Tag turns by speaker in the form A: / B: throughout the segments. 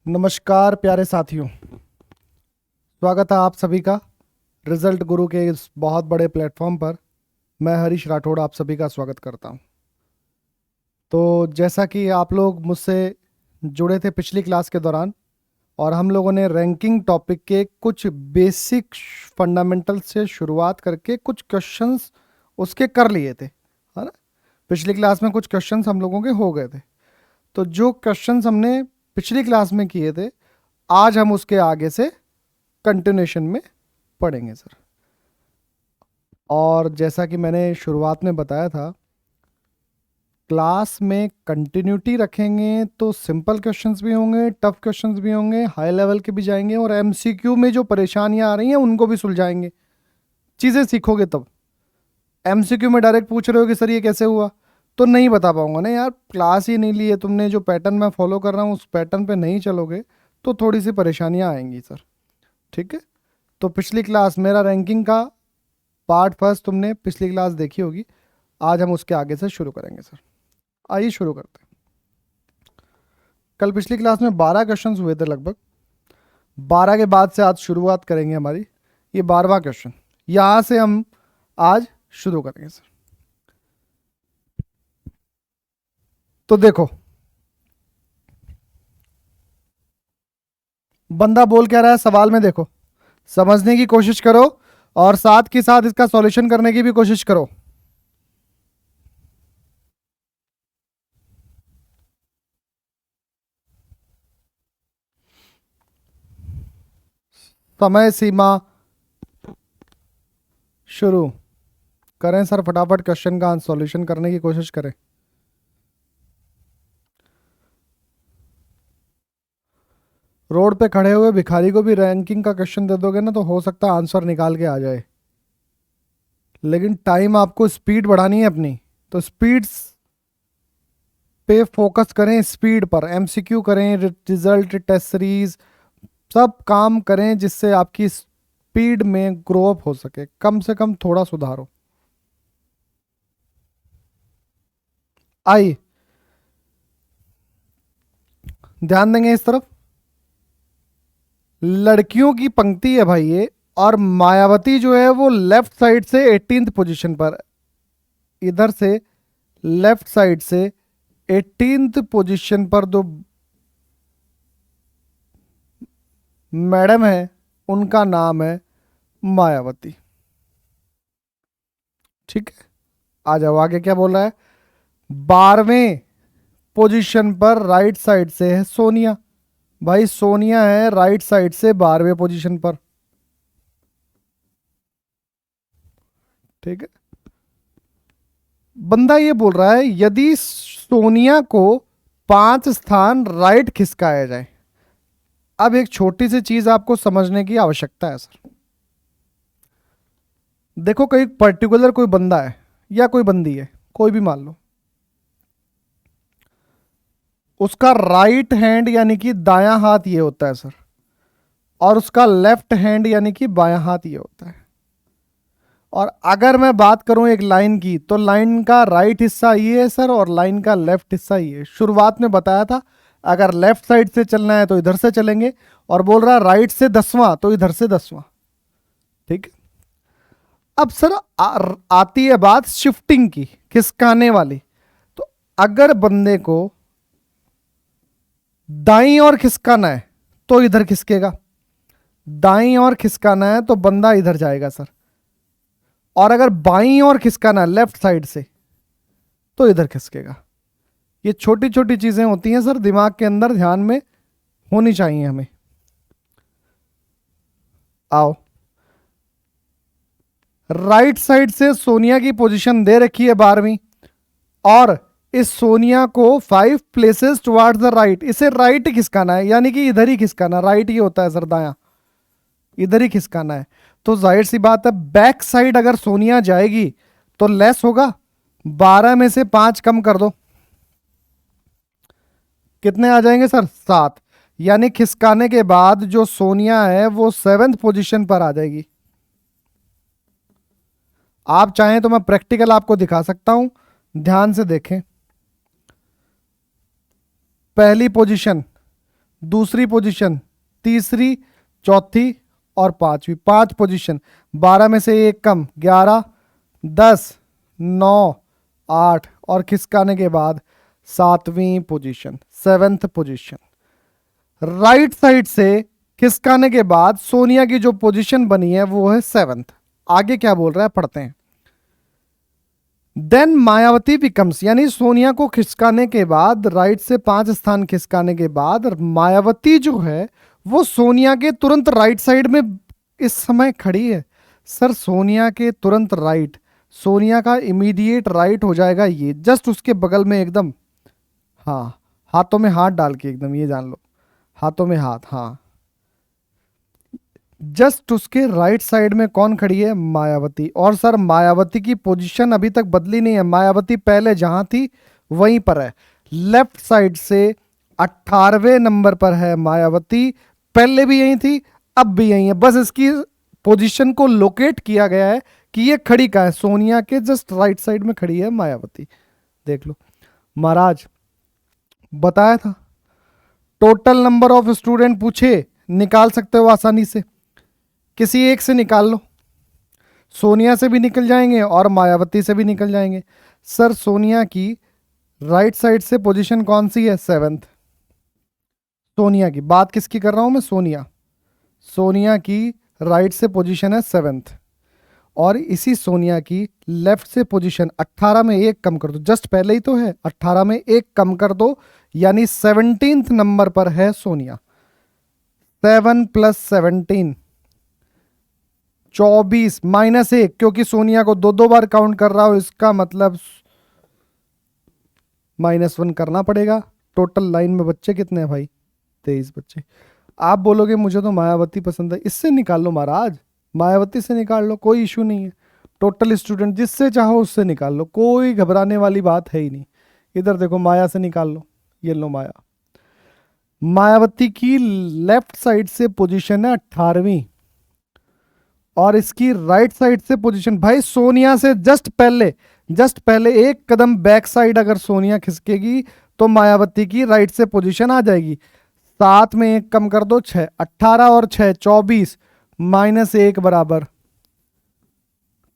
A: नमस्कार प्यारे साथियों, स्वागत है आप सभी का रिजल्ट गुरु के इस बहुत बड़े प्लेटफॉर्म पर। मैं हरीश राठौड़ आप सभी का स्वागत करता हूं। तो जैसा कि आप लोग मुझसे जुड़े थे पिछली क्लास के दौरान, और हम लोगों ने रैंकिंग टॉपिक के कुछ बेसिक फंडामेंटल से शुरुआत करके कुछ क्वेश्चंस उसके कर लिए थे, है ना। पिछली क्लास में कुछ क्वेश्चंस हम लोगों के हो गए थे। तो जो क्वेश्चंस हमने पिछली क्लास में किए थे, आज हम उसके आगे से कंटिन्यूशन में पढ़ेंगे सर। और जैसा कि मैंने शुरुआत में बताया था, क्लास में कंटिन्यूटी रखेंगे तो सिंपल क्वेश्चंस भी होंगे, टफ क्वेश्चंस भी होंगे, हाई लेवल के भी जाएंगे, और एमसीक्यू में जो परेशानियां आ रही हैं उनको भी सुलझाएंगे। चीज़ें सीखोगे तब। एमसीक्यू में डायरेक्ट पूछ रहे हो कि सर ये कैसे हुआ, तो नहीं बता पाऊंगा ना यार, क्लास ही नहीं ली है तुमने। जो पैटर्न मैं फॉलो कर रहा हूँ उस पैटर्न पे नहीं चलोगे तो थोड़ी सी परेशानियां आएंगी सर। ठीक है। तो पिछली क्लास मेरा रैंकिंग का पार्ट फर्स्ट तुमने पिछली क्लास देखी होगी। आज हम उसके आगे से शुरू करेंगे सर। आइए शुरू करते हैं। कल पिछली क्लास में 12 क्वेश्चंस हुए थे लगभग। 12 के बाद से आज शुरुआत करेंगे हमारी। ये 12वां क्वेश्चन, यहाँ से हम आज शुरू करेंगे सर। तो देखो, बंदा बोल क्या रहा है सवाल में, देखो समझने की कोशिश करो और साथ के साथ इसका सॉल्यूशन करने की भी कोशिश करो। समय सीमा शुरू करें सर। फटाफट क्वेश्चन का सॉल्यूशन करने की कोशिश करें। रोड पे खड़े हुए भिखारी को भी रैंकिंग का क्वेश्चन दे दोगे ना तो हो सकता है आंसर निकाल के आ जाए, लेकिन टाइम आपको स्पीड बढ़ानी है अपनी। तो स्पीड पे फोकस करें, स्पीड पर एमसीक्यू करें, रिजल्ट टेस्ट सीरीज सब काम करें जिससे आपकी स्पीड में ग्रो अप हो सके, कम से कम थोड़ा सुधारो। आई ध्यान देंगे इस तरफ। लड़कियों की पंक्ति है भाई ये, और मायावती जो है वो लेफ्ट साइड से 18th पोजीशन पर, इधर से लेफ्ट साइड से 18th पोजीशन पर दो मैडम है, उनका नाम है मायावती। ठीक है, आ जाओ आगे क्या बोल रहा है। 12वें पोजीशन पर राइट साइड से है सोनिया। भाई सोनिया है राइट साइड से 12वें पोजीशन पर। ठीक है, बंदा ये बोल रहा है यदि सोनिया को 5 स्थान राइट खिसकाया जाए। अब एक छोटी सी चीज आपको समझने की आवश्यकता है सर। देखो, कोई पर्टिकुलर कोई बंदा है या कोई बंदी है, कोई भी मान लो, उसका राइट हैंड यानी कि दायां हाथ ये होता है सर, और उसका लेफ्ट हैंड यानी कि बायां हाथ ये होता है। और अगर मैं बात करूं एक लाइन की, तो लाइन का राइट हिस्सा ये है सर, और लाइन का लेफ्ट हिस्सा ये है। शुरुआत में बताया था अगर लेफ्ट साइड से चलना है तो इधर से चलेंगे, और बोल रहा राइट से 10वां तो इधर से 10वां। ठीक है, अब सर आती है बात शिफ्टिंग की, खिसकाने वाली। तो अगर बंदे को दाईं ओर खिसकाना है तो इधर खिसकेगा, दाईं ओर खिसकाना है तो बंदा इधर जाएगा सर, और अगर बाईं ओर खिसकाना है लेफ्ट साइड से तो इधर खिसकेगा। ये छोटी छोटी चीजें होती हैं सर, दिमाग के अंदर ध्यान में होनी चाहिए हमें। आओ, राइट साइड से सोनिया की पोजीशन दे रखी है 12वीं, और इस सोनिया को 5 प्लेसेस टुवर्ड्स द राइट, इसे राइट खिसकाना है, यानी कि इधर ही खिसकाना। राइट ही होता है सर दायां, इधर ही खिसकाना है। तो जाहिर सी बात है बैक साइड अगर सोनिया जाएगी तो लेस होगा। 12 में से 5 कम कर दो, कितने आ जाएंगे सर? 7। यानी खिसकाने के बाद जो सोनिया है वो 7th पोजीशन पर आ जाएगी। आप चाहें तो मैं प्रैक्टिकल आपको दिखा सकता हूं, ध्यान से देखें। पहली पोजीशन दूसरी पोजीशन, तीसरी, चौथी और पांचवी, 5 पोजीशन। 12 में से एक कम, 11, 10, 9, 8 और खिसकाने के बाद 7वीं position, 7th position. Right side से खिसकाने के बाद सोनिया की जो पोजीशन बनी है वो है 7th। आगे क्या बोल रहा है पढ़ते हैं। देन मायावती बिकम्स, यानी सोनिया को खिसकाने के बाद, राइट से 5 स्थान खिसकाने के बाद मायावती जो है वो सोनिया के तुरंत राइट साइड में इस समय खड़ी है। सर सोनिया के तुरंत राइट, सोनिया का इमीडिएट राइट हो जाएगा ये, जस्ट उसके बगल में एकदम, हाँ हाथों में हाथ डाल के एकदम, ये जान लो हाथों में हाथ, हाँ जस्ट उसके राइट साइड में कौन खड़ी है, मायावती। और सर मायावती की पोजीशन अभी तक बदली नहीं है, मायावती पहले जहां थी वहीं पर है। लेफ्ट साइड से 18वें नंबर पर है मायावती, पहले भी यहीं थी अब भी यहीं है, बस इसकी पोजीशन को लोकेट किया गया है कि ये खड़ी कहाँ है, सोनिया के जस्ट राइट साइड में खड़ी है मायावती। देख लो महाराज, बताया था टोटल नंबर ऑफ स्टूडेंट पूछे, निकाल सकते हो आसानी से, किसी एक से निकाल लो, सोनिया से भी निकल जाएंगे और मायावती से भी निकल जाएंगे। सर सोनिया की राइट साइड से पोजीशन कौन सी है, 7th। सोनिया की बात किसकी कर रहा हूं मैं, सोनिया, सोनिया की राइट से पोजीशन है 7th। और इसी सोनिया की लेफ्ट से पोजीशन 18 में एक कम कर दो, जस्ट पहले ही तो है, 18 में एक कम कर दो, यानी 17th नंबर पर है सोनिया। 7 + 17 24 -1, क्योंकि सोनिया को दो दो बार काउंट कर रहा हो, इसका मतलब -1 करना पड़ेगा। टोटल लाइन में बच्चे कितने हैं भाई, 23 बच्चे। आप बोलोगे मुझे तो मायावती पसंद है, इससे निकाल लो महाराज, मायावती से निकाल लो, कोई इशू नहीं है। टोटल स्टूडेंट जिससे चाहो उससे निकाल लो, कोई घबराने वाली बात है ही नहीं। इधर देखो माया से निकाल लो, ये लो माया। मायावती की लेफ्ट साइड से पोजीशन है 18वीं और इसकी राइट साइड से पोजीशन भाई सोनिया से जस्ट पहले एक कदम बैक साइड अगर सोनिया खिसकेगी तो मायावती की राइट से पोजीशन आ जाएगी। 7 में एक कम कर दो, 6, 18 और 6 24 -1 बराबर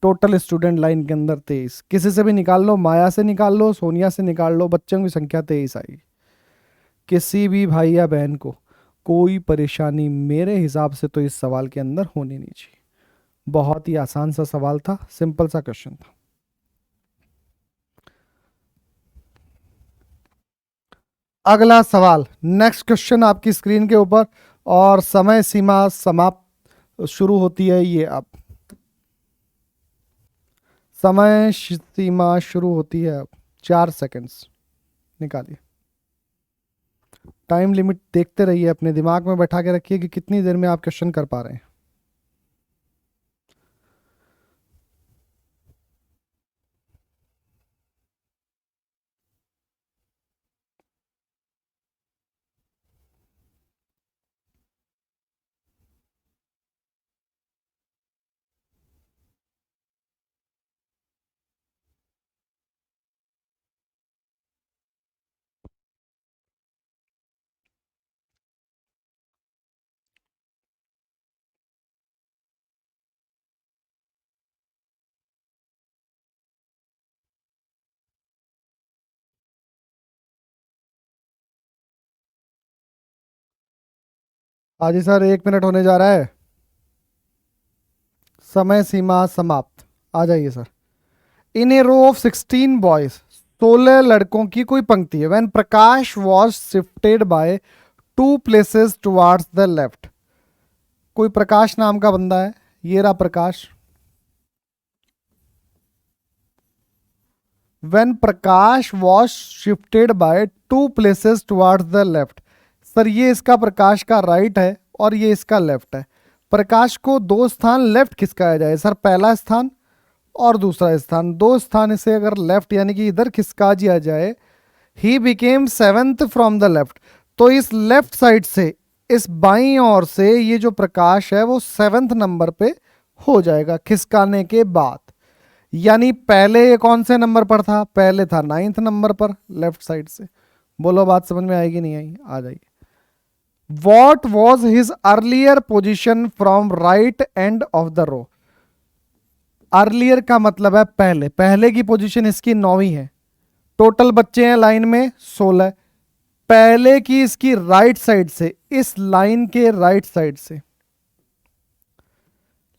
A: टोटल स्टूडेंट लाइन के अंदर 23। किसी से भी निकाल लो, माया से निकाल लो, सोनिया से निकाल लो, बच्चों की संख्या 23 आएगी। किसी भी भाई या बहन को कोई परेशानी मेरे हिसाब से तो इस सवाल के अंदर होनी नहीं चाहिए। बहुत ही आसान सा सवाल था, सिंपल सा क्वेश्चन था। अगला सवाल, नेक्स्ट क्वेश्चन आपकी स्क्रीन के ऊपर, और समय सीमा समाप्त शुरू होती है ये अब, समय सीमा शुरू होती है अब, 4 सेकंड्स निकालिए। टाइम लिमिट देखते रहिए, अपने दिमाग में बैठा के रखिए कि कितनी देर में आप क्वेश्चन कर पा रहे हैं। हाजी सर 1 मिनट होने जा रहा है, समय सीमा समाप्त। आ जाइए sir. In a row of 16 boys, 16 लड़कों की कोई पंक्ति है। When Prakash was shifted by 2 places towards the left. कोई प्रकाश नाम का बंदा है, ये रहा Prakash. When Prakash was shifted by 2 places towards the left. Sir ये इसका प्रकाश का राइट है और ये इसका लेफ्ट है। प्रकाश को 2 स्थान लेफ्ट खिसकाया जाए, सर पहला स्थान और दूसरा स्थान, 2 स्थान इसे अगर लेफ्ट यानी कि इधर खिसका दिया जाए, he became 7th from the left. तो इस लेफ्ट साइड से, इस बाईं ओर से ये जो प्रकाश है वो 7th नंबर पे हो जाएगा खिसकाने के बाद। यानी पहले ये कौन से नंबर पर था, पहले था 9th नंबर पर लेफ्ट साइड से। बोलो बात समझ में आएगी नहीं आई, आ जाइए। What was his earlier position from right end of the row. Earlier का मतलब है पहले, पहले की पोजीशन इसकी 9वीं है। टोटल बच्चे हैं लाइन में 16। पहले की इसकी राइट साइड से, इस लाइन के राइट साइड से,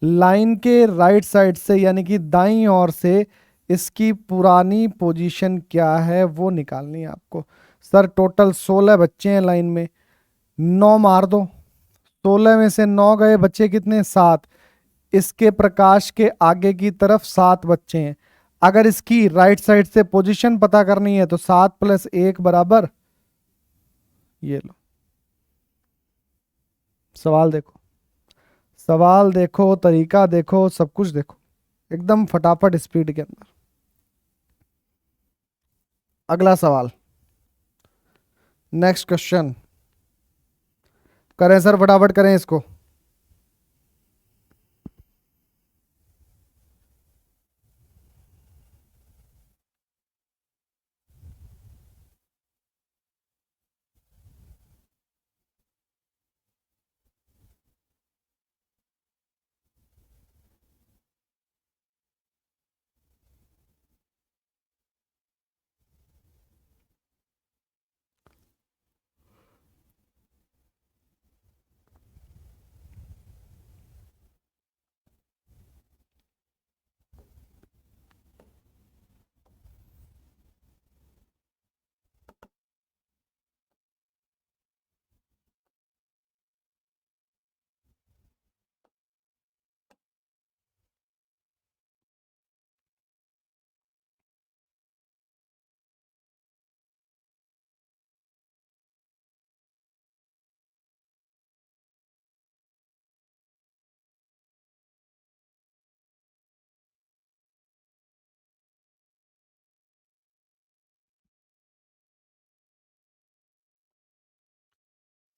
A: लाइन के राइट साइड से यानी कि दाईं ओर से इसकी पुरानी पोजीशन क्या है वो निकालनी है आपको। सर टोटल 16 बच्चे हैं लाइन में, 9 मार दो, 16 में से 9 गए, बच्चे कितने 7। इसके प्रकाश के आगे की तरफ 7 बच्चे हैं। अगर इसकी राइट साइड से पोजीशन पता करनी है तो 7 + 1 बराबर, ये लो सवाल देखो, सवाल देखो, तरीका देखो, सब कुछ देखो, एकदम फटाफट स्पीड के अंदर। अगला सवाल, नेक्स्ट क्वेश्चन करें सर, फटाफट करें इसको।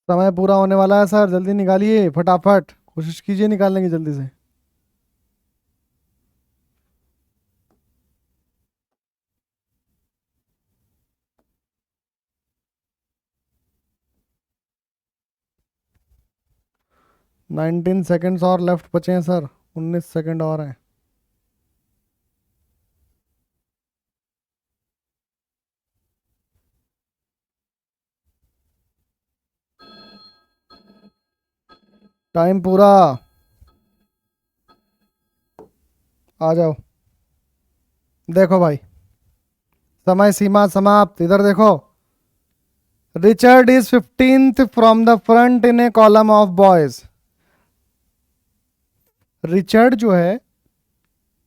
A: समय पूरा होने वाला है सर, जल्दी निकालिए, फटाफट कोशिश कीजिए निकालने की जल्दी से। नाइनटीन सेकेंड्स और लेफ्ट बचे हैं सर, 19 सेकेंड और हैं। टाइम पूरा, आ जाओ। देखो भाई, समय सीमा समाप्त, इधर देखो। Richard is 15th from the front in A column of boys. Richard जो है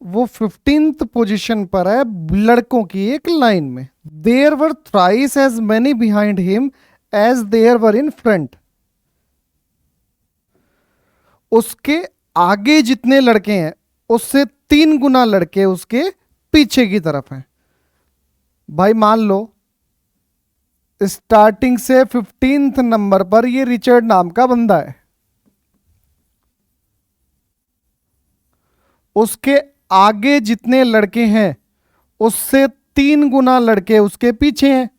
A: वो 15th पोजीशन पर है लड़कों की एक लाइन में। There were thrice as many behind him as there were in front. उसके आगे जितने लड़के हैं उससे 3 गुना लड़के उसके पीछे की तरफ हैं। भाई मान लो स्टार्टिंग से 15th नंबर पर ये रिचर्ड नाम का बंदा है, उसके आगे जितने लड़के हैं उससे 3 गुना लड़के उसके पीछे हैं।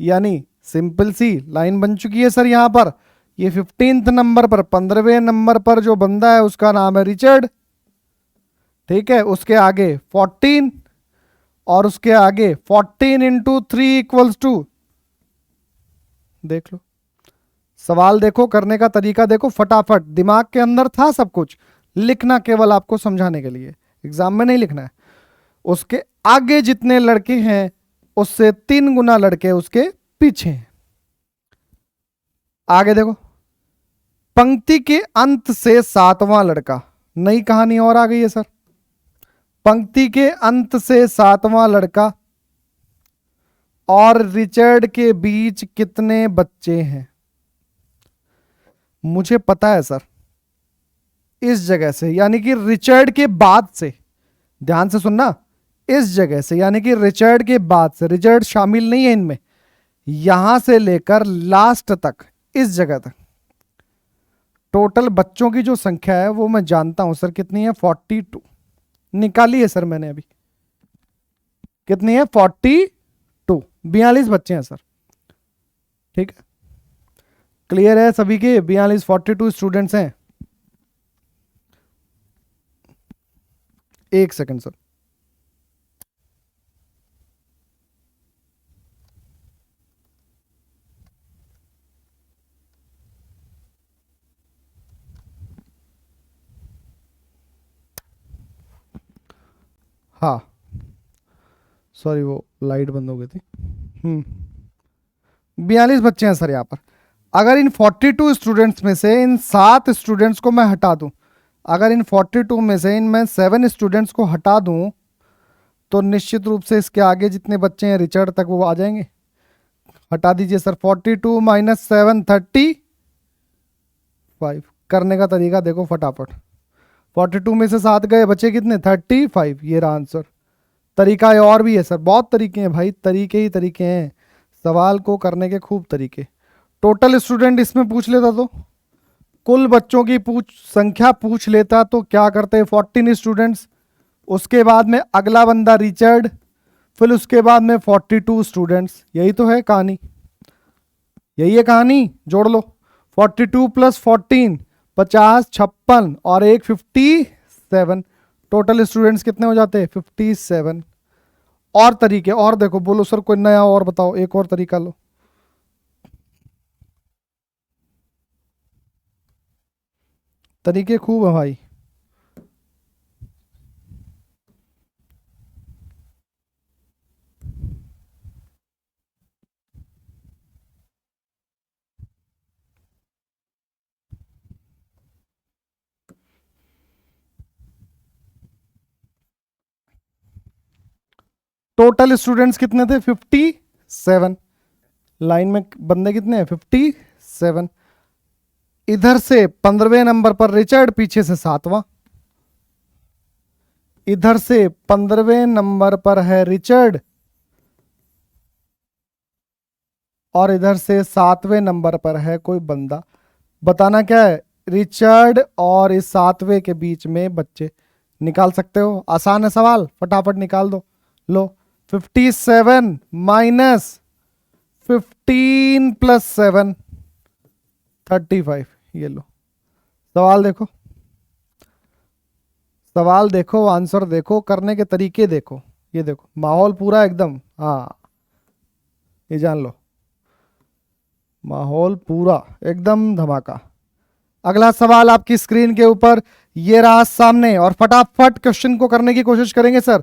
A: यानी सिंपल सी लाइन बन चुकी है सर यहां पर। ये 15th नंबर पर, 15वें नंबर पर जो बंदा है उसका नाम है रिचर्ड, ठीक है। उसके आगे 14 और उसके आगे 14 इंटू 3 इक्वल्स टू, देख लो सवाल देखो, करने का तरीका देखो, फटाफट दिमाग के अंदर था सब कुछ, लिखना केवल आपको समझाने के लिए, एग्जाम में नहीं लिखना है। उसके आगे जितने लड़के हैं उससे 3 गुना लड़के उसके पीछे हैं। आगे देखो, पंक्ति के अंत से 7वां लड़का, नई कहानी और आ गई है सर। पंक्ति के अंत से 7वां लड़का और रिचर्ड के बीच कितने बच्चे हैं? मुझे पता है सर, इस जगह से यानी कि रिचर्ड के बाद से, ध्यान से सुनना, इस जगह से यानी कि रिचर्ड के बाद से, रिचर्ड शामिल नहीं है इनमें, यहां से लेकर लास्ट तक, इस जगह तक टोटल बच्चों की जो संख्या है वो मैं जानता हूं सर कितनी है, 42 निकाली है सर मैंने अभी। कितनी है? 42, 42 बच्चे हैं सर, ठीक है। क्लियर है सभी के? 42 स्टूडेंट्स हैं। एक सेकंड सर। हाँ सॉरी, वो लाइट बंद हो गई थी। 42 बच्चे हैं सर यहाँ पर। अगर इन 42 स्टूडेंट्स में से इन 7 स्टूडेंट्स को मैं हटा दूं, अगर इन 42 में से इन मैं 7 स्टूडेंट्स को हटा दूं, तो निश्चित रूप से इसके आगे जितने बच्चे हैं रिचर्ड तक वो आ जाएंगे। हटा दीजिए सर। 42 माइनस 7 35। करने का तरीका देखो फटाफट। 42 में से 7 गए, बचे कितने? 35। ये रहा आंसर। तरीका है और भी है सर, बहुत तरीके हैं भाई, तरीके ही तरीके हैं सवाल को करने के, खूब तरीके। टोटल स्टूडेंट इसमें पूछ लेता तो, कुल बच्चों की संख्या पूछ लेता तो क्या करते? 14 स्टूडेंट्स, उसके बाद में अगला बंदा रिचर्ड, फिर उसके बाद में 42 स्टूडेंट्स। यही तो है कहानी, यही है कहानी। जोड़ लो 42 प्लस 14 50, 56 और एक 57। टोटल स्टूडेंट्स कितने हो जाते हैं? 57। और तरीके और देखो, बोलो सर कोई नया और बताओ, एक और तरीका लो। तरीके खूब है भाई। टोटल स्टूडेंट्स कितने थे? 57। लाइन में बंदे कितने हैं? 57। इधर से 15वें नंबर पर रिचर्ड, पीछे से 7वां। इधर से 15वें नंबर पर है रिचर्ड और इधर से 7वें नंबर पर है कोई बंदा। बताना क्या है? रिचर्ड और इस 7वें के बीच में बच्चे। निकाल सकते हो, आसान है सवाल, फटाफट निकाल दो। लो 57 माइनस 15 प्लस 7 35। ये लो सवाल देखो, सवाल देखो, आंसर देखो, करने के तरीके देखो। ये देखो माहौल पूरा एकदम, हाँ ये जान लो, माहौल पूरा एकदम धमाका। अगला सवाल आपकी स्क्रीन के ऊपर ये रहा सामने, और फटाफट क्वेश्चन को करने की कोशिश करेंगे सर,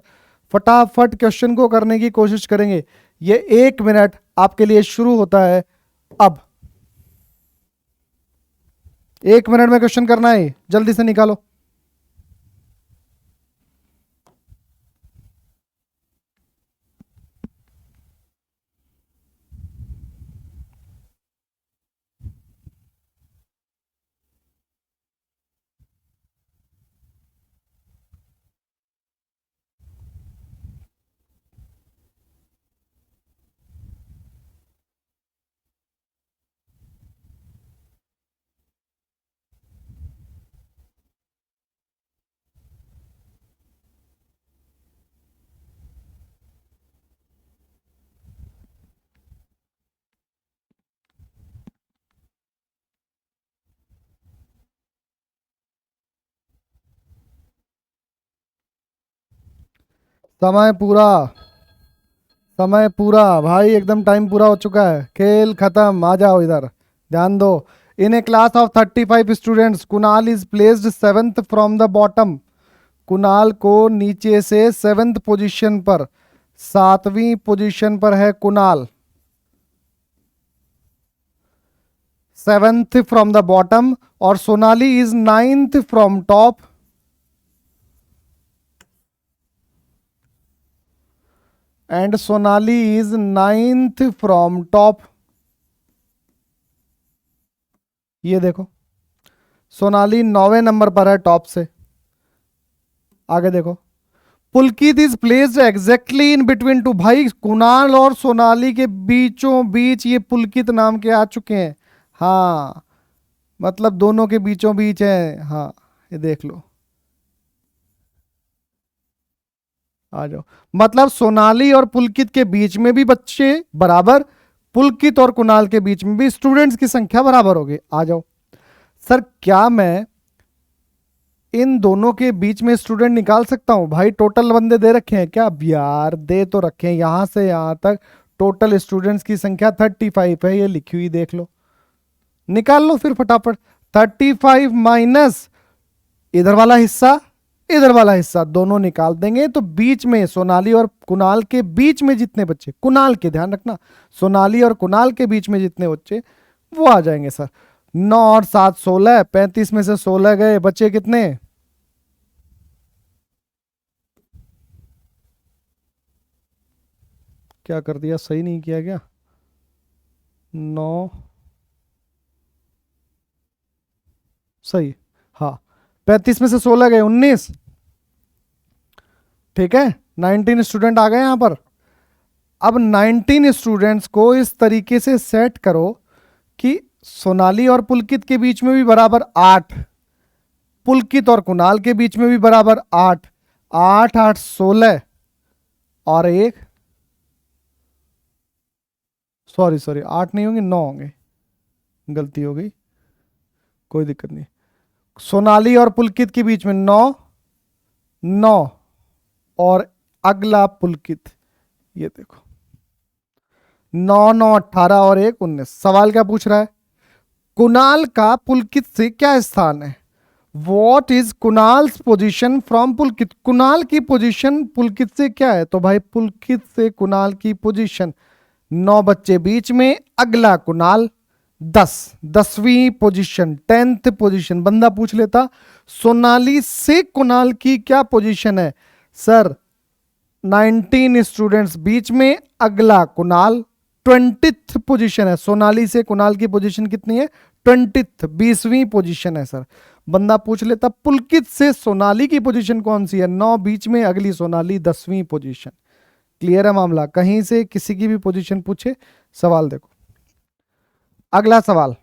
A: फटाफट क्वेश्चन को करने की कोशिश करेंगे। ये 1 मिनट आपके लिए शुरू होता है अब। 1 मिनट में क्वेश्चन करना है, जल्दी से निकालो। समय पूरा, समय पूरा भाई, एकदम टाइम पूरा हो चुका है, खेल खत्म। आ जाओ इधर, ध्यान दो। In a class of 35 students Kunal is placed 7th from the bottom. Kunal को नीचे से 7th पोजीशन पर, 7वीं पोजीशन पर है Kunal. 7th from the bottom, और Sonali is 9th from top. And Sonali is 9th from top. ये देखो सोनाली 9वें नंबर पर है टॉप से। आगे देखो, Pulkit is placed exactly in between two. भाई कुणाल और सोनाली के बीचों बीच ये पुलकित नाम के आ चुके हैं। हाँ मतलब दोनों के बीचों बीच है। हाँ ये देख लो, आ जाओ। मतलब सोनाली और पुलकित के बीच में भी बच्चे बराबर, पुलकित और कुणाल के बीच में भी स्टूडेंट्स की संख्या बराबर होगी। आ जाओ सर, क्या मैं इन दोनों के बीच में स्टूडेंट निकाल सकता हूं? भाई टोटल बंदे दे रखे हैं क्या? अब यार दे तो रखे हैं, यहां से यहां तक टोटल स्टूडेंट्स की संख्या 35 है, ये लिखी हुई देख लो, निकाल लो फिर फटाफट। 35 माइनस इधर वाला हिस्सा, इधर वाला हिस्सा, दोनों निकाल देंगे तो बीच में सोनाली और कुणाल के बीच में जितने बच्चे, कुणाल के ध्यान रखना, सोनाली और कुणाल के बीच में जितने बच्चे वो आ जाएंगे सर। 9 और 7 16, 35 में से 16 गए, बच्चे कितने? क्या कर दिया, सही नहीं किया क्या? 9 सही, हाँ, 35 में से 16 गए, 19, ठीक है, 19 स्टूडेंट आ गए यहां पर। अब 19 स्टूडेंट्स को इस तरीके से सेट करो कि सोनाली और पुलकित के बीच में भी बराबर 8, पुलकित और कुणाल के बीच में भी बराबर 8, 8 8 16, और एक, सॉरी सॉरी 8 नहीं होंगे, 9 होंगे, गलती हो गई, कोई दिक्कत नहीं। सोनाली और पुलकित के बीच में 9 9, और अगला पुलकित, ये देखो 9 9 18 और एक 19। सवाल क्या पूछ रहा है? कुणाल का पुलकित से क्या स्थान है? What is Kunal's position from Pulkit? Kunal की पोजीशन पुलकित से क्या है? तो भाई पुलकित से कुणाल की पोजीशन, 9 बच्चे बीच में, अगला कुणाल 10, 10वीं पोजीशन, 10th पोजीशन। बंदा पूछ लेता सोनाली से कुणाल की क्या पोजीशन है? सर 19 स्टूडेंट्स बीच में, अगला कुणाल 20th पोजीशन है। सोनाली से कुणाल की पोजीशन कितनी है? 20th, 20वीं पोजीशन है सर। बंदा पूछ लेता पुलकित से सोनाली की पोजीशन कौन सी है? 9 बीच में, अगली सोनाली 10वीं पोजीशन। क्लियर है मामला? कहीं से किसी की भी पोजीशन पूछे, सवाल देखो। अगला सवाल,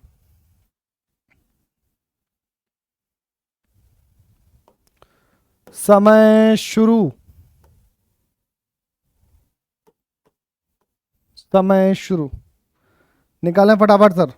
A: समय शुरू, समय शुरू, निकालें फटाफट सर।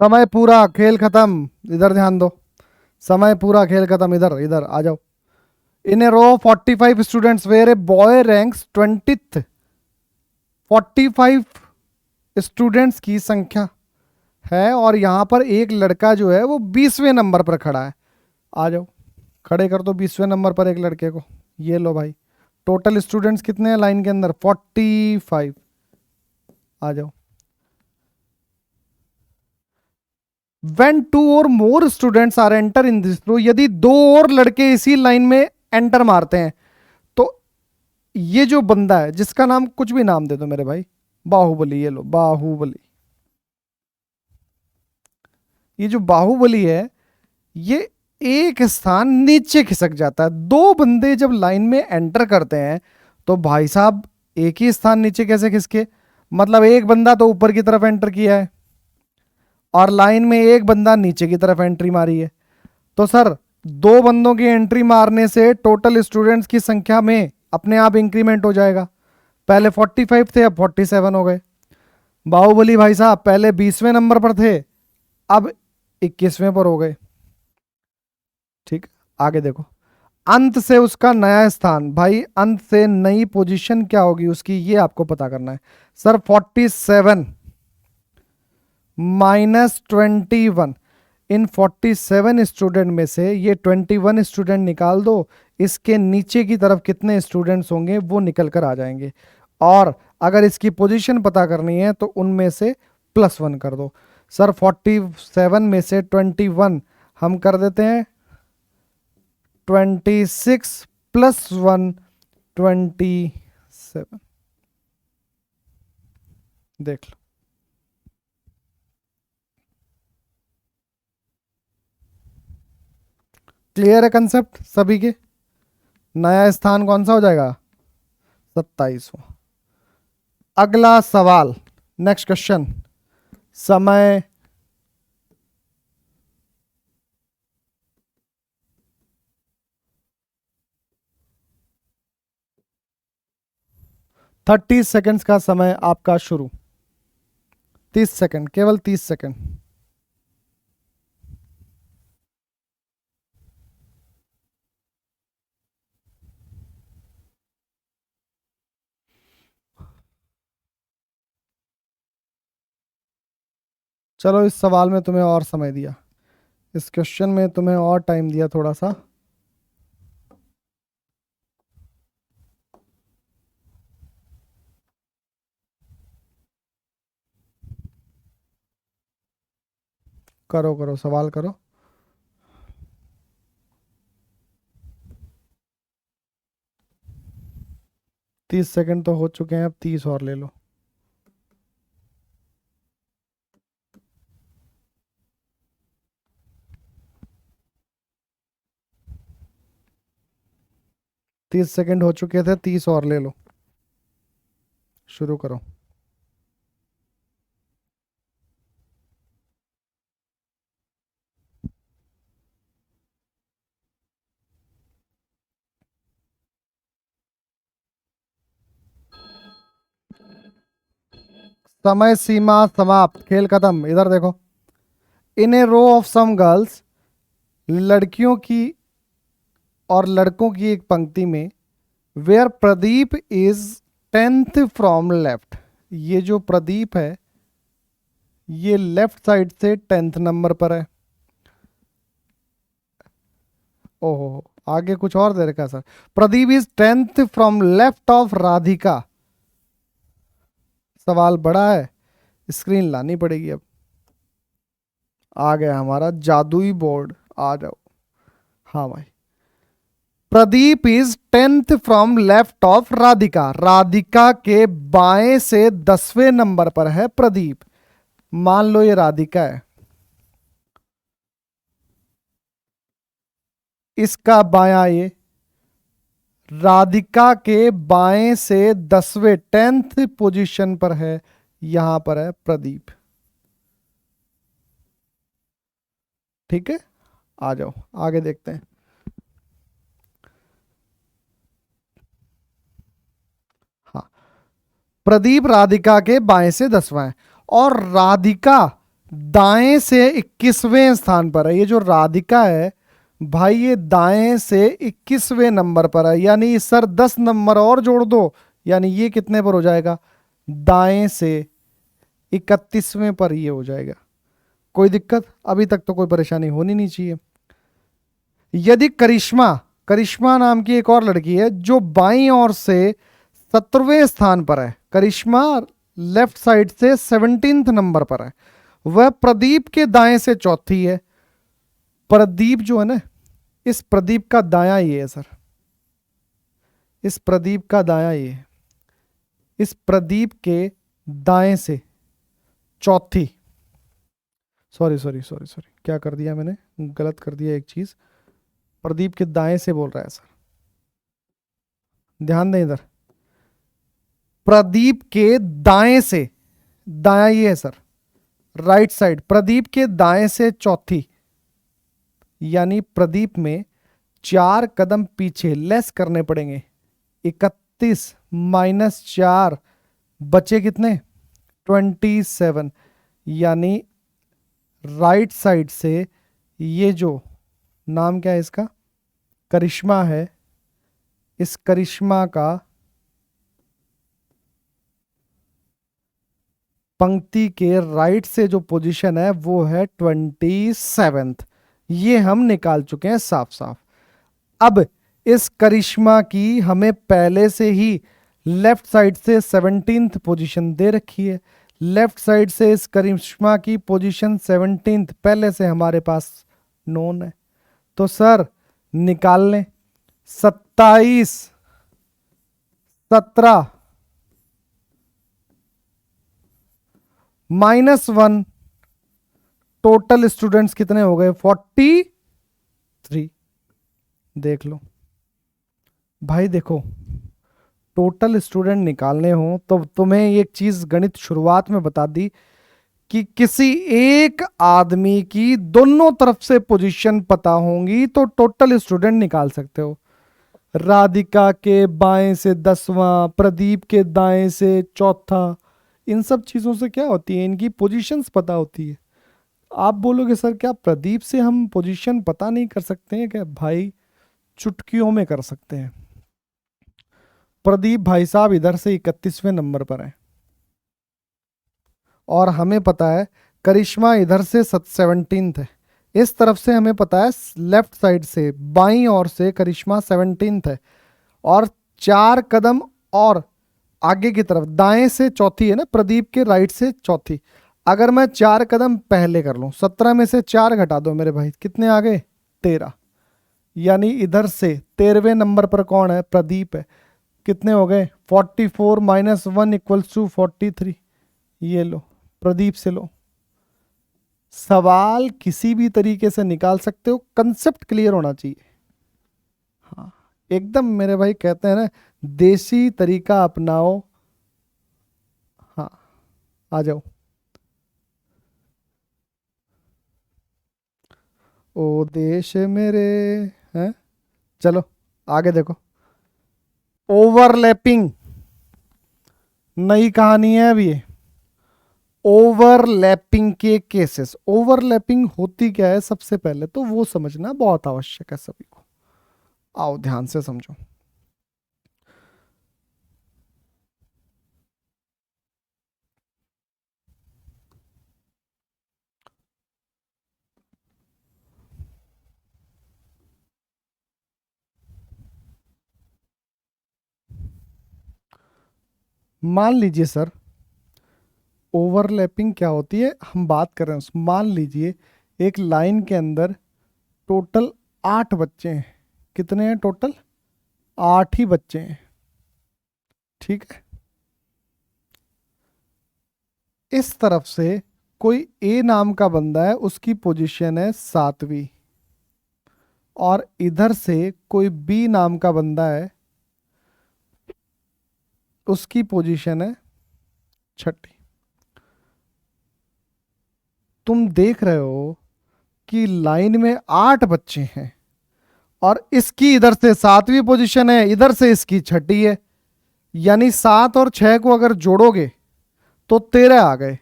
A: समय पूरा, खेल खत्म, इधर ध्यान दो, समय पूरा, खेल खत्म, इधर इधर आ जाओ। In a row 45 students where a boy ranks 20th, 45 students की संख्या है और यहां पर एक लड़का जो है वो 20वें नंबर पर खड़ा है। आ जाओ, खड़े कर दो 20वें नंबर पर एक लड़के को। ये लो भाई, टोटल स्टूडेंट्स कितने हैं लाइन के अंदर? 45। आ जाओ। When two or more students are enter in this row, यदि दो और लड़के इसी लाइन में एंटर मारते हैं तो ये जो बंदा है, जिसका नाम कुछ भी नाम दे दो मेरे भाई, बाहुबली, ये लो बाहुबली, ये जो बाहुबली है ये एक स्थान नीचे खिसक जाता है। दो बंदे जब लाइन में एंटर करते हैं तो भाई साहब एक ही स्थान नीचे कैसे खिसके? मतलब एक बंदा तो ऊपर की तरफ एंटर किया है और लाइन में एक बंदा नीचे की तरफ एंट्री मारी है। तो सर दो बंदों की एंट्री मारने से टोटल स्टूडेंट्स की संख्या में अपने आप इंक्रीमेंट हो जाएगा। पहले 45 थे, अब 47 हो गए। बाहुबली भाई साहब पहले 20वें नंबर पर थे, अब 21वें पर हो गए। ठीक, आगे देखो, अंत से उसका नया स्थान, भाई अंत से नई पोजीशन क्या होगी उसकी, ये आपको पता करना है। सर 47 माइनस 21, इन 47 स्टूडेंट में से ये 21 स्टूडेंट निकाल दो, इसके नीचे की तरफ कितने स्टूडेंट्स होंगे वो निकल कर आ जाएंगे। और अगर इसकी पोजीशन पता करनी है तो उनमें से +1 कर दो। सर 47 में से 21 हम कर देते हैं 26 + 1 27। देख लो। क्लियर है कंसेप्ट सभी के? नया स्थान कौन सा हो जाएगा? 27वां। अगला सवाल, नेक्स्ट क्वेश्चन। समय 30 सेकंड्स का समय आपका शुरू। 30 सेकंड, केवल 30 सेकंड। चलो, इस सवाल में तुम्हें और समय दिया, इस क्वेश्चन में तुम्हें और टाइम दिया थोड़ा सा। करो करो, सवाल करो। 30 सेकंड तो हो चुके हैं, अब 30 और ले लो। तीस सेकंड हो चुके थे, 30 और ले लो। शुरू करो। समय सीमा समाप्त, खेल खत्म। इधर देखो। इन a row of some girls, लड़कियों की और लड़कों की एक पंक्ति में, where Pradeep is 10th from left. ये जो प्रदीप है ये लेफ्ट साइड से 10th नंबर पर है। ओहो, आगे कुछ और दे रखा है sir. Pradeep is 10th from left of Radhika. सवाल बड़ा है, स्क्रीन लानी पड़ेगी अब। आ गया हमारा जादुई बोर्ड, आ जाओ। हाँ भाई, Pradeep is 10th from left of Radhika. Radhika के बाएं से 10वें नंबर पर है प्रदीप। मान लो ये राधिका है, इसका बायां ये, राधिका के बाएं से 10वें 10th पोजीशन पर है, यहां पर है प्रदीप। ठीक है, आ जाओ आगे देखते हैं। हाँ, प्रदीप राधिका के बाएं से 10वां है और राधिका दाएं से 21वें स्थान पर है। ये जो राधिका है भाई, ये दाएं से 21वें नंबर पर है, यानी सर 10 नंबर और जोड़ दो, यानी ये कितने पर हो जाएगा? दाएं से 31वें पर ये हो जाएगा। कोई दिक्कत? अभी तक तो कोई परेशानी होनी नहीं चाहिए। यदि करिश्मा, करिश्मा नाम की एक और लड़की है जो बाईं ओर से 17वें स्थान पर है, करिश्मा लेफ्ट साइड से 17th नंबर पर है, वह प्रदीप के दाएं से चौथी है। प्रदीप जो है ना, इस प्रदीप का दायां ये है सर, इस प्रदीप का दायां ये है, इस प्रदीप के दाएं से चौथी। सॉरी सॉरी सॉरी सॉरी, क्या कर दिया मैंने, गलत कर दिया एक चीज। प्रदीप के दाएं से बोल रहा है सर, ध्यान दें इधर। प्रदीप के दाएं से, दायां ये है सर, राइट साइड, प्रदीप के दाएं से चौथी, यानी प्रदीप में 4 कदम पीछे लेस करने पड़ेंगे। 31 - 4 बचे कितने? 27। यानी राइट साइड से ये जो नाम क्या है इसका, करिश्मा है, इस करिश्मा का पंक्ति के राइट से जो पोजीशन है वो है 27th। ये हम निकाल चुके हैं साफ साफ। अब इस करिश्मा की हमें पहले से ही लेफ्ट साइड से 17th पोजीशन दे रखी है। लेफ्ट साइड से इस करिश्मा की पोजीशन 17th पहले से हमारे पास नोन है। तो सर निकाल लें। 27, 17 -1, टोटल स्टूडेंट्स कितने हो गए? 43। देख लो भाई, देखो टोटल स्टूडेंट निकालने हो तो तुम्हें एक चीज गणित शुरुआत में बता दी कि किसी एक आदमी की दोनों तरफ से पोजीशन पता होंगी तो टोटल स्टूडेंट निकाल सकते हो। राधिका के बाएं से 10वां, प्रदीप के दाएं से चौथा, इन सब चीजों से क्या होती है, इनकी पोजीशंस पता होती है। आप बोलोगे सर क्या प्रदीप से हम पोजीशन पता नहीं कर सकते हैं क्या? भाई चुटकियों में कर सकते हैं। प्रदीप भाई साहब इधर से 31वें नंबर पर है और हमें पता है करिश्मा इधर से 17th है। इस तरफ से हमें पता है लेफ्ट साइड से बाईं ओर से करिश्मा 17th है और 4 कदम और आगे की तरफ दाएं से चौथी है ना, प्रदीप के राइट से चौथी। अगर मैं 4 कदम पहले कर लूं, 17 में से 4 घटा दो मेरे भाई, कितने आ गए? 13। यानी इधर से 13वें नंबर पर कौन है? प्रदीप है। कितने हो गए? 44 - 1 = 43। ये लो, प्रदीप से लो। सवाल किसी भी तरीके से निकाल सकते हो, कंसेप्ट क्लियर होना चाहिए। हाँ एकदम मेरे भाई, कहते हैं ना देसी तरीका अपनाओ। हाँ आ जाओ। ओ देश मेरे, हैं? चलो आगे देखो। ओवरलैपिंग नई कहानी है अब ये। ओवरलैपिंग के केसेस, ओवरलैपिंग होती क्या है सबसे पहले तो वो समझना बहुत आवश्यक है सभी को। आओ ध्यान से समझो। मान लीजिए सर, ओवरलैपिंग क्या होती है हम बात कर रहे हैं मान लीजिए एक लाइन के अंदर टोटल 8 बच्चे हैं। कितने हैं टोटल? 8 ही बच्चे हैं, ठीक है। इस तरफ से कोई ए नाम का बंदा है, उसकी पोजीशन है 7वीं, और इधर से कोई बी नाम का बंदा है, उसकी पोजीशन है 6ठी। तुम देख रहे हो कि लाइन में 8 बच्चे हैं और इसकी इधर से 7वीं पोजीशन है, इधर से इसकी 6ठी है। यानी 7 और 6 को अगर जोड़ोगे तो 13 आ गए।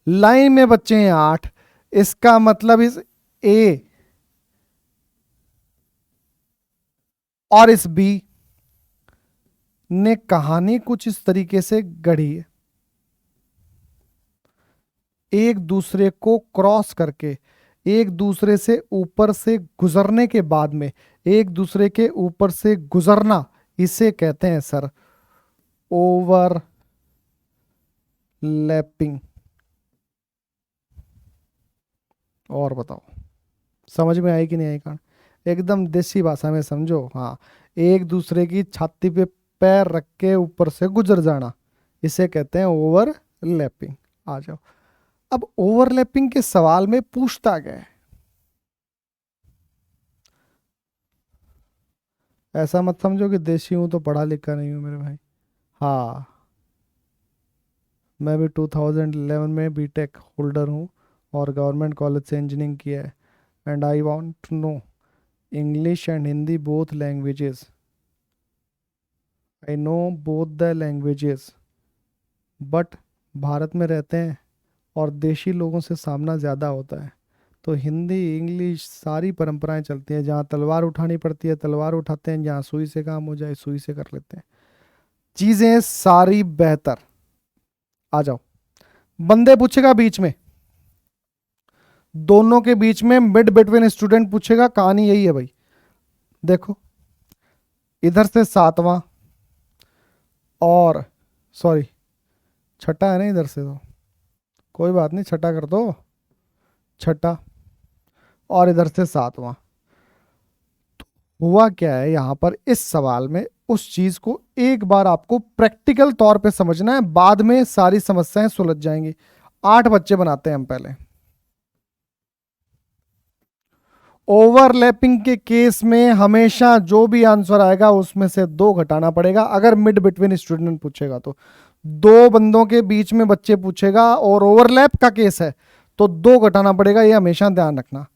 A: लाइन में बच्चे हैं 8, इसका मतलब इस ए और इस बी ने कहानी कुछ इस तरीके से गढ़ी है। एक दूसरे को क्रॉस करके, एक दूसरे से ऊपर से गुजरने के बाद में एक दूसरे के ऊपर से गुजरना, इसे कहते हैं सर ओवरलैपिंग। और बताओ समझ में आई कि नहीं आई कहानी? एकदम देसी भाषा में समझो। हाँ, एक दूसरे की छाती पे पैर रख के ऊपर से गुजर जाना, इसे कहते हैं ओवरलैपिंग। आ जाओ। अब ओवरलैपिंग के सवाल में पूछता गया है, ऐसा मत समझो कि देशी हूं तो पढ़ा लिखा नहीं हूं मेरे भाई। हाँ, मैं भी 2011 में बीटेक होल्डर हूँ और गवर्नमेंट कॉलेज से इंजीनियरिंग किया है। And I want to know English and Hindi both languages. I know both the languages, but Bharat में रहते हैं और देशी लोगों से सामना ज़्यादा होता है, तो हिंदी इंग्लिश सारी परंपराएं चलती हैं। जहाँ तलवार उठानी पड़ती है तलवार उठाते हैं, जहाँ सुई से काम हो जाए सुई से कर लेते हैं। चीज़ें सारी बेहतर। आ जाओ। बंदे पूछेगा बीच में, दोनों के बीच में मिड बिटवीन स्टूडेंट पूछेगा, कहानी यही है भाई। देखो इधर से 7वां, और सॉरी छठा है ना इधर से, तो कोई बात नहीं, छठा कर दो, छठा, और इधर से 7वां। हुआ क्या है यहां पर इस सवाल में, उस चीज को एक बार आपको प्रैक्टिकल तौर पे समझना है, बाद में सारी समस्याएं सुलझ जाएंगी। 8 बच्चे बनाते हैं हम पहले। ओवरलैपिंग के केस में हमेशा जो भी आंसर आएगा उसमें से 2 घटाना पड़ेगा। अगर मिड बिटवीन स्टूडेंट पूछेगा तो 2 बंदों के बीच में बच्चे पूछेगा, और ओवरलैप का केस है तो 2 घटाना पड़ेगा, ये हमेशा ध्यान रखना।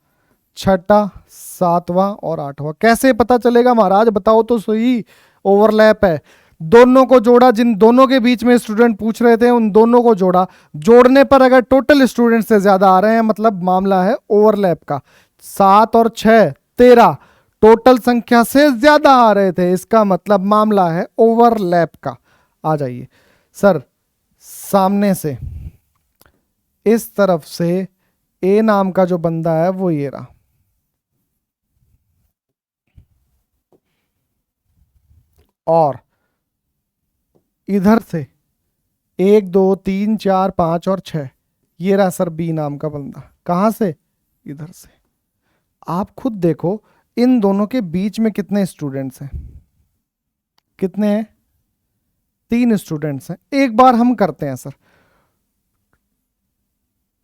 A: छठा, 7वां और 8वां। कैसे पता चलेगा महाराज, बताओ तो सही। ओवरलैप है, दोनों को जोड़ा, जिन दोनों के बीच में स्टूडेंट पूछ रहे थे उन दोनों को जोड़ा, जोड़ने पर अगर टोटल स्टूडेंट से ज्यादा आ रहे हैं मतलब मामला है ओवरलैप का। 7 और 6 13, टोटल संख्या से ज्यादा आ रहे थे, इसका मतलब मामला है ओवरलैप का। आ जाइए सर, सामने से इस तरफ से ए नाम का जो बंदा है वो ये रहा, और इधर से 1 2 3 4 5 और 6, ये रहा सर बी नाम का बंदा। कहां से? इधर से। आप खुद देखो इन दोनों के बीच में कितने स्टूडेंट्स हैं, कितने हैं? 3 स्टूडेंट्स हैं। एक बार हम करते हैं सर,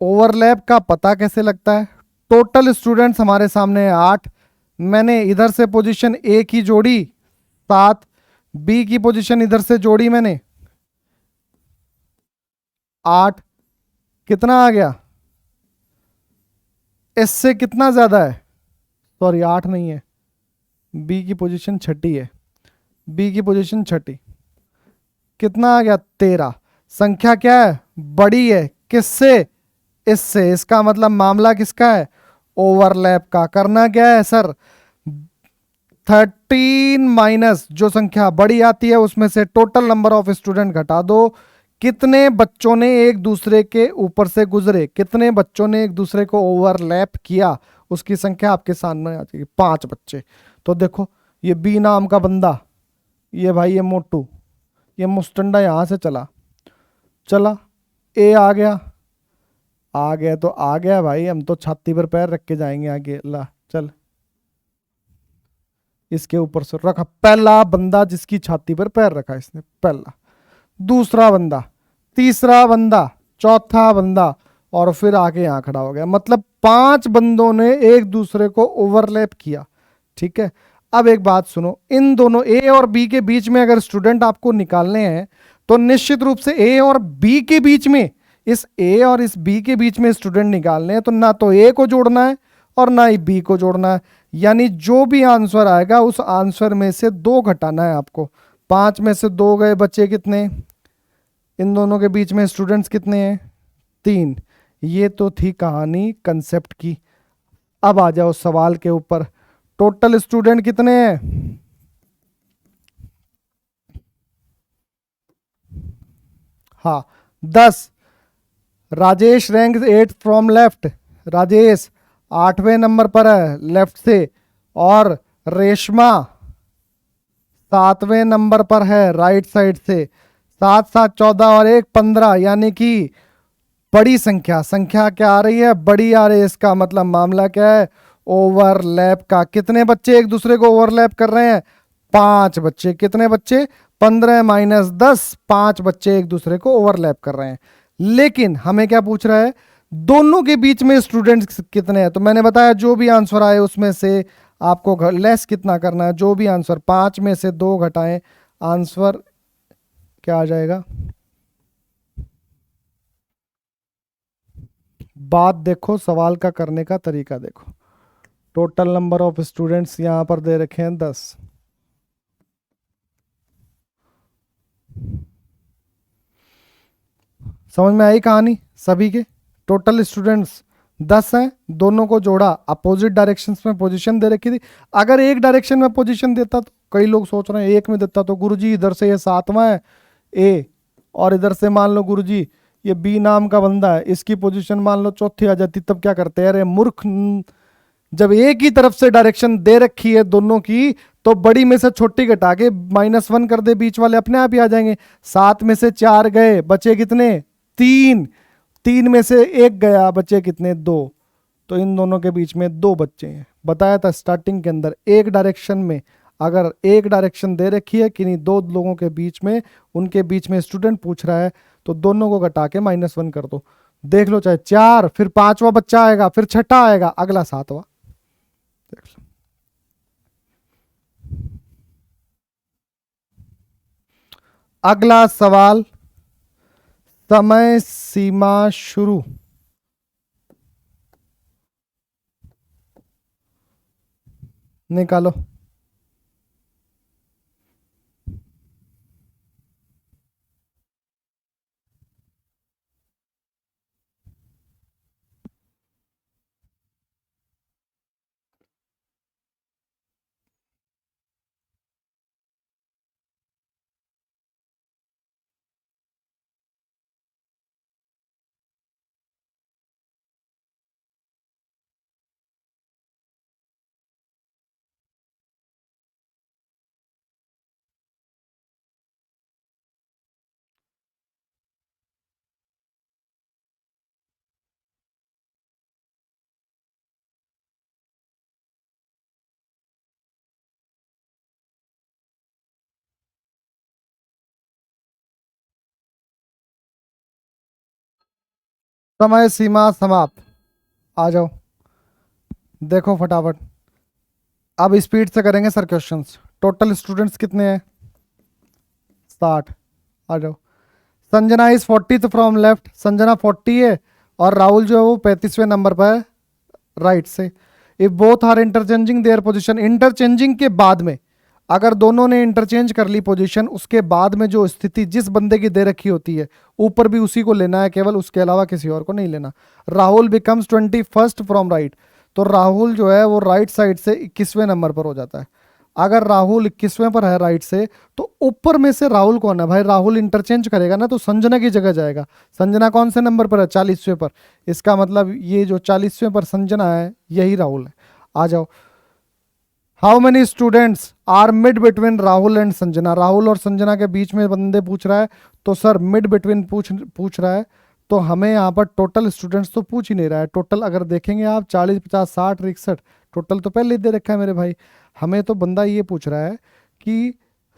A: ओवरलैप का पता कैसे लगता है। टोटल स्टूडेंट्स हमारे सामने है 8, मैंने इधर से पोजीशन ए की जोड़ी 7, बी की पोजीशन इधर से जोड़ी मैंने 8, कितना आ गया? इससे कितना ज्यादा है? सॉरी 8 नहीं है, बी की पोजीशन छठी है, बी की पोजीशन छठी, कितना आ गया? 13। संख्या क्या है? बड़ी है, किससे? इससे। इसका मतलब मामला किसका है? ओवरलैप का। करना क्या है सर? 13 माइनस जो संख्या बड़ी आती है उसमें से टोटल नंबर ऑफ स्टूडेंट घटा दो। कितने बच्चों ने एक दूसरे के ऊपर से गुजरे, कितने बच्चों ने एक दूसरे को ओवरलैप किया, उसकी संख्या आपके सामने आ जाएगी। 5 बच्चे। तो देखो ये बी नाम का बंदा, ये भाई ये मोटू, ये मुस्टंडा यहां से चला, चला ए आ गया, आ गया तो आ गया भाई, हम तो छाती पर पैर रख के जाएंगे आगे। ला चल, इसके ऊपर से रखा पहला बंदा, जिसकी छाती पर पैर रखा इसने, पहला, दूसरा बंदा, तीसरा बंदा, चौथा बंदा, और फिर आके यहां खड़ा हो गया। मतलब 5 बंदों ने एक दूसरे को ओवरलैप किया। ठीक है, अब एक बात सुनो, इन दोनों ए और बी के बीच में अगर स्टूडेंट आपको निकालने हैं तो निश्चित रूप से ए और बी के बीच में, इस ए और इस बी के बीच में स्टूडेंट निकालने हैं तो ना तो ए को जोड़ना है और ना ही बी को जोड़ना है। यानी जो भी आंसर आएगा उस आंसर में से 2 घटाना है आपको। 5 में से 2 गए, बचे कितने? इन दोनों के बीच में स्टूडेंट्स कितने हैं? 3। ये तो थी कहानी कंसेप्ट की। अब आ जाओ सवाल के ऊपर। टोटल स्टूडेंट कितने हैं? हाँ 10। Rajesh rank 8 from left, Rajesh 8वें नंबर पर है लेफ्ट से, और रेशमा 7वें नंबर पर है राइट साइड से। 7 7 14 और 1 15, यानी कि बड़ी संख्या, संख्या क्या आ रही है? बड़ी आ रही है। इसका मतलब मामला क्या है? ओवरलैप का। कितने बच्चे एक दूसरे को ओवरलैप कर रहे हैं? 5 बच्चे। कितने बच्चे? 15 माइनस 10, 5 बच्चे एक दूसरे को ओवरलैप कर रहे हैं। लेकिन हमें क्या पूछ रहा है? दोनों के बीच में स्टूडेंट्स कितने हैं? तो मैंने बताया जो भी आंसर आए उसमें से आपको लेस कितना करना है। जो भी आंसर, 5 में से 2 घटाएं, आंसर क्या आ जाएगा? बात देखो, सवाल का करने का तरीका देखो। टोटल नंबर ऑफ स्टूडेंट्स यहां पर दे रखे हैं 10। समझ में आई कहानी? सभी के टोटल स्टूडेंट्स 10 हैं, दोनों को जोड़ा, अपोजिट डायरेक्शंस में पोजीशन दे रखी थी। अगर एक डायरेक्शन में पोजीशन देता तो कई लोग सोच रहे हैं एक में देता तो गुरुजी इधर से ये 7वां है ए, और इधर से मान लो गुरुजी ये बी नाम का बंदा है, इसकी पोजीशन मान लो चौथी आ जाती, तब क्या करते हैं? अरे मूर्ख, जब एक ही तरफ से डायरेक्शन दे रखी है दोनों की, तो बड़ी में से छोटी घटा के -1 कर दे, बीच वाले अपने आप ही आ जाएंगे। 7 में से 4 गए, बचे कितने? 3। 3 में से 1 गया, बचे कितने? 2। तो इन दोनों के बीच में 2 बच्चे हैं। बताया था स्टार्टिंग के अंदर, एक डायरेक्शन में अगर एक डायरेक्शन दे रखी है कि नहीं, दो लोगों के बीच में, उनके बीच में स्टूडेंट पूछ रहा है, तो दोनों को घटा के -1 कर दो। देख लो, चाहे 4, फिर 5वां बच्चा आएगा, फिर छठा आएगा, अगला 7वां। देख लो। अगला सवाल, समय सीमा शुरू। निकालो। समय सीमा समाप्त। आ जाओ, देखो फटाफट। अब स्पीड से करेंगे सर क्वेश्चंस। टोटल स्टूडेंट्स कितने हैं? 60। आ जाओ। Sanjana is 40th from left, Sanjana 40 है, और राहुल जो है वो 35वें नंबर पर है राइट से। If both are interchanging their position, interchanging के बाद में, अगर दोनों ने इंटरचेंज कर ली पोजीशन, उसके बाद में जो स्थिति जिस बंदे की दे रखी होती है, ऊपर भी उसी को लेना है केवल, उसके अलावा किसी और को नहीं लेना। Rahul becomes 21st from right, तो राहुल जो है वो राइट साइड से 21वें नंबर पर हो जाता है। अगर राहुल 21वें पर है राइट से, तो ऊपर में से राहुल कौन है भाई? राहुल इंटरचेंज करेगा ना, तो संजना की जगह जाएगा। संजना कौन से नंबर पर है? 40वें पर। इसका मतलब ये जो 40वें पर संजना है, यही राहुल है। आ जाओ। How many students are mid between Rahul and Sanjana? Rahul और संजना के बीच में बंदे पूछ रहा है, तो सर मिड बिटवीन पूछ रहा है, तो हमें यहाँ पर टोटल स्टूडेंट्स तो पूछ ही नहीं रहा है। टोटल अगर देखेंगे आप, 40, 50, 60, 61, टोटल तो पहले ही दे रखा है मेरे भाई। हमें तो बंदा ये पूछ रहा है कि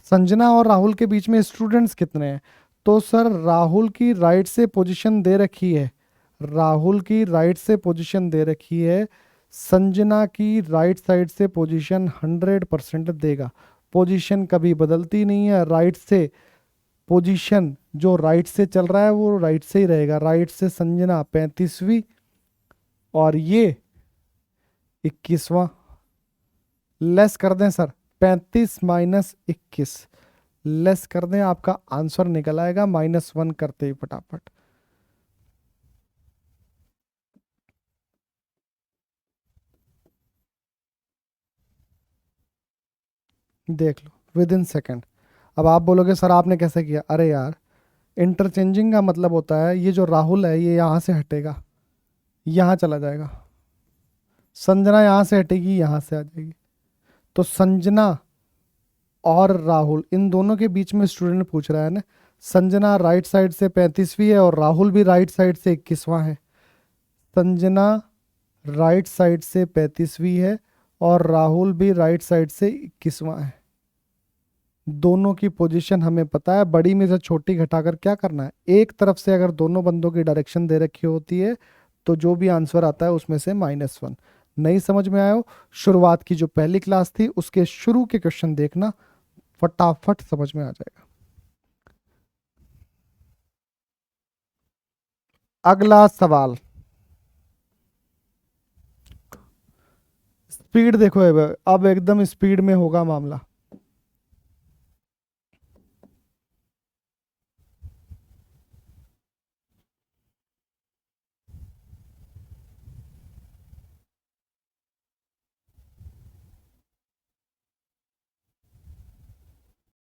A: संजना और राहुल के बीच में स्टूडेंट्स कितने हैं। तो सर राहुल की राइट से पोजीशन दे रखी है, राहुल की राइट से पोजीशन दे रखी है, संजना की राइट साइड से पोजीशन 100% देगा। पोजीशन कभी बदलती नहीं है, राइट से पोजीशन जो राइट से चल रहा है वो राइट से ही रहेगा। राइट से संजना 35वीं, और ये 21वां। लेस कर दें सर, 35 - 21 लेस कर दें, आपका आंसर निकल आएगा -1 करते ही फटाफट। देख लो विद इन सेकेंड। अब आप बोलोगे सर आपने कैसे किया? अरे यार, इंटरचेंजिंग का मतलब होता है, ये जो राहुल है ये यहाँ से हटेगा, यहाँ चला जाएगा। संजना यहाँ से हटेगी, यहाँ से आ जाएगी। तो संजना और राहुल, इन दोनों के बीच में स्टूडेंट पूछ रहा है ना। संजना राइट साइड से 35वीं है, और राहुल भी राइट साइड से 21वां है। संजना राइट साइड से 35वीं है, और राहुल भी राइट साइड से 21वां है। दोनों की पोजीशन हमें पता है, बड़ी में से छोटी घटाकर क्या करना है? एक तरफ से अगर दोनों बंदों की डायरेक्शन दे रखी होती है, तो जो भी आंसर आता है उसमें से -1। नहीं समझ में आया हो, शुरुआत की जो पहली क्लास थी उसके शुरू के क्वेश्चन देखना, फटाफट समझ में आ जाएगा। अगला सवाल, स्पीड देखो। अब एकदम स्पीड में होगा मामला।